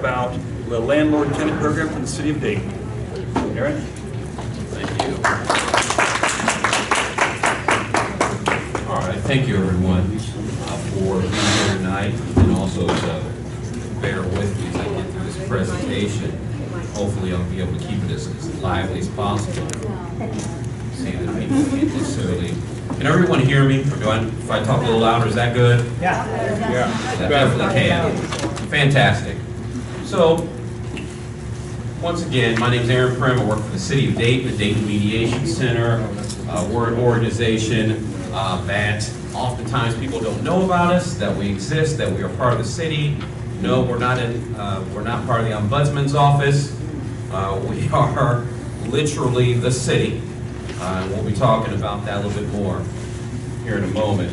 about the landlord-tenant program for the city of Dayton. Aaron? Thank you. All right, thank you everyone for being here tonight, and also to bear with me as I get through this presentation. Hopefully I'll be able to keep it as lively as possible. See that people can't necessarily. Can everyone hear me? Or if I talk a little louder, is that good? Yeah. That definitely can. Fantastic. So, once again, my name is Aaron Prim. I work for the city of Dayton, the Dayton Mediation Center. We're an organization that oftentimes people don't know about us, that we exist, that we are part of the city. No, we're not part of the Ombudsman's office. We are literally the city. And we'll be talking about that a little bit more here in a moment.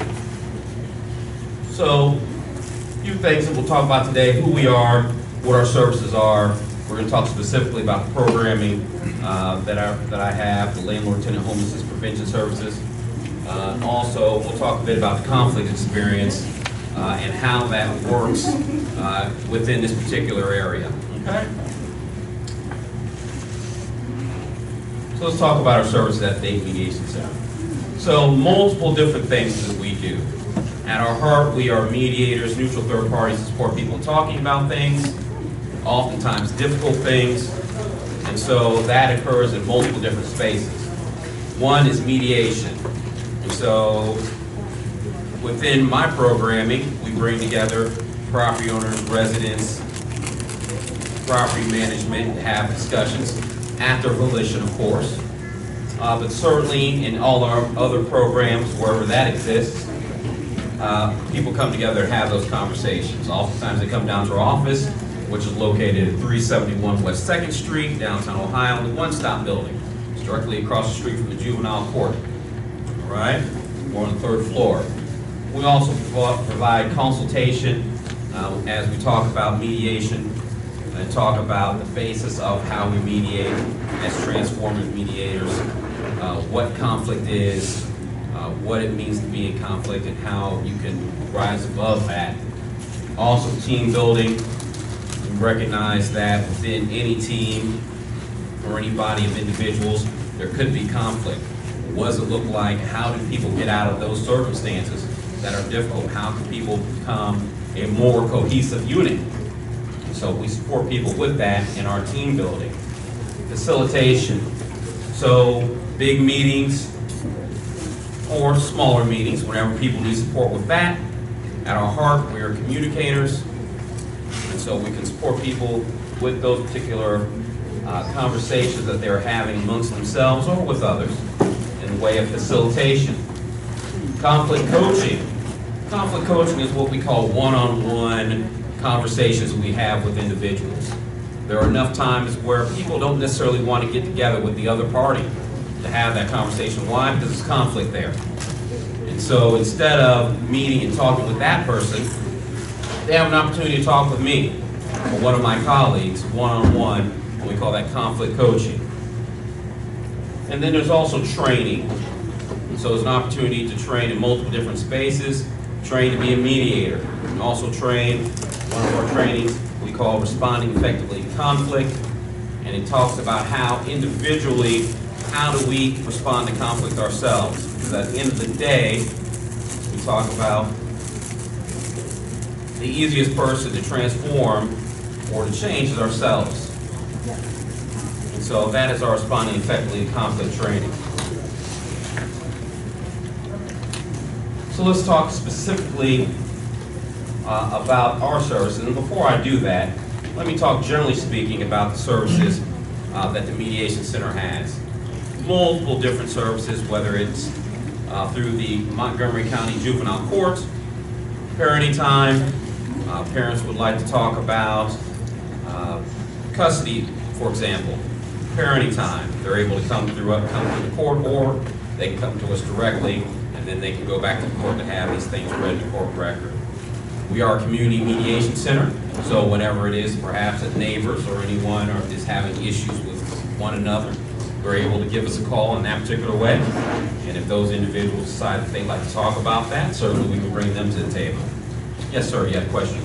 So, a few things that we'll talk about today: who we are, what our services are. We're going to talk specifically about the programming that I have, the landlord-tenant homelessness prevention services. Also, we'll talk a bit about the conflict experience and how that works within this particular area. Okay. So let's talk about our services at the Dayton Mediation Center. So multiple different things that we do. At our heart, we are mediators, neutral third parties to support people talking about things, oftentimes difficult things, and so that occurs in multiple different spaces. One is mediation. And so within my programming, we bring together property owners, residents, property management to have discussions at their volition, of course. But certainly in all our other programs, wherever that exists, people come together and have those conversations. Oftentimes they come down to our office, which is located at 371 West 2nd Street, downtown Ohio, in the One Stop building. It's directly across the street from the juvenile court. All right? We're on the 3rd floor. We also provide consultation as we talk about mediation and talk about the basis of how we mediate as transformative mediators, what conflict is, what it means to be in conflict, and how you can rise above that. Also, team building. We recognize that within any team or any body of individuals, there could be conflict. What does it look like? How do people get out of those circumstances that are difficult? How can people become a more cohesive unit? So we support people with that in our team building. Facilitation. So big meetings or smaller meetings, whenever people need support with that. At our heart, we are communicators. And so we can support people with those particular conversations that they're having amongst themselves or with others in the way of facilitation. Conflict coaching. Conflict coaching is what we call one-on-one conversations we have with individuals. There are enough times where people don't necessarily want to get together with the other party to have that conversation. Why? Because there's conflict there. And so instead of meeting and talking with that person, they have an opportunity to talk with me or one of my colleagues one-on-one, and we call that conflict coaching. And then there's also training. So there's an opportunity to train in multiple different spaces, train to be a mediator, and also train. One of our trainings we call Responding Effectively to Conflict, and it talks about how individually, how do we respond to conflict ourselves? Because at the end of the day, we talk about the easiest person to transform or to change is ourselves. And so that is our Responding Effectively to Conflict training. So let's talk specifically about our services. And before I do that, let me talk generally speaking about the services that the Mediation Center has. Multiple different services, whether it's through the Montgomery County Juvenile Court, parenting time. Parents would like to talk about custody, for example. Parenting time. They're able to come through the court, or they can come to us directly, and then they can go back to the court to have these things read to court record. We are a community mediation center, so whenever it is perhaps that neighbors or anyone is having issues with one another, we're able to give us a call in that particular way. And if those individuals decide that they'd like to talk about that, certainly we can bring them to the table. Yes, sir, you had a question?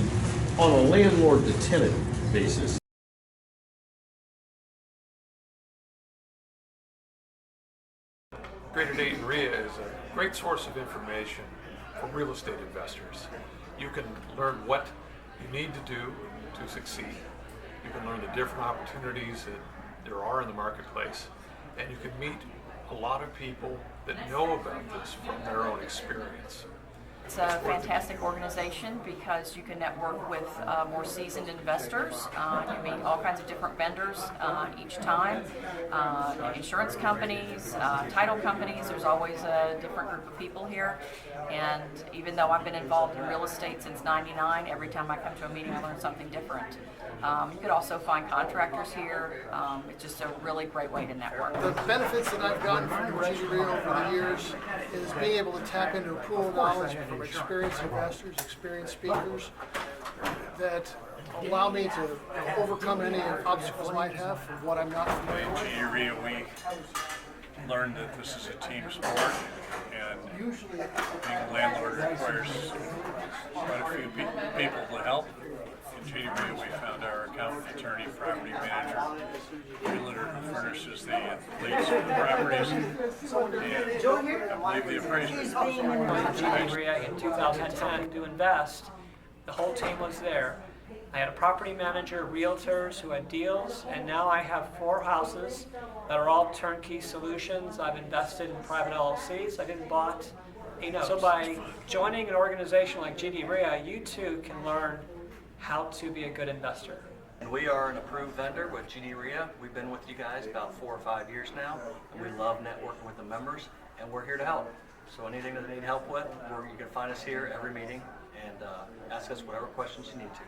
On a landlord to tenant basis. Greater Dayton RIA is a great source of information for real estate investors. You can learn what you need to do to succeed. You can learn the different opportunities that there are in the marketplace, and you can meet a lot of people that know about this from their own experience. It's a fantastic organization because you can network with more seasoned investors. You meet all kinds of different vendors each time, insurance companies, title companies. There's always a different group of people here. And even though I've been involved in real estate since '99, every time I come to a meeting I learn something different. You could also find contractors here. It's just a really great way to network. The benefits that I've gotten from GD RIA over the years is being able to tap into a pool of knowledge from experienced investors, experienced speakers that allow me to overcome any obstacles I might have from what I'm not familiar In with. GD RIA, we learned that this is a team sport, and being a landlord requires quite a few people to help. In GD RIA, we found our accountant, attorney, property manager, realtor who furnishes the leads of the properties, and I believe the appraisers. GD RIA in 2010 to invest. The whole team was there. I had a property manager, realtors who had deals, and now I have 4 houses that are all turnkey solutions. I've invested in private LLCs. I've even bought a note. So by joining an organization like GD RIA, you too can learn how to be a good investor. And we are an approved vendor with GD RIA. We've been with you guys about 4 or 5 years now, and we love networking with the members, and we're here to help. So anything that they need help with, you can find us here every meeting and ask us whatever questions you need to.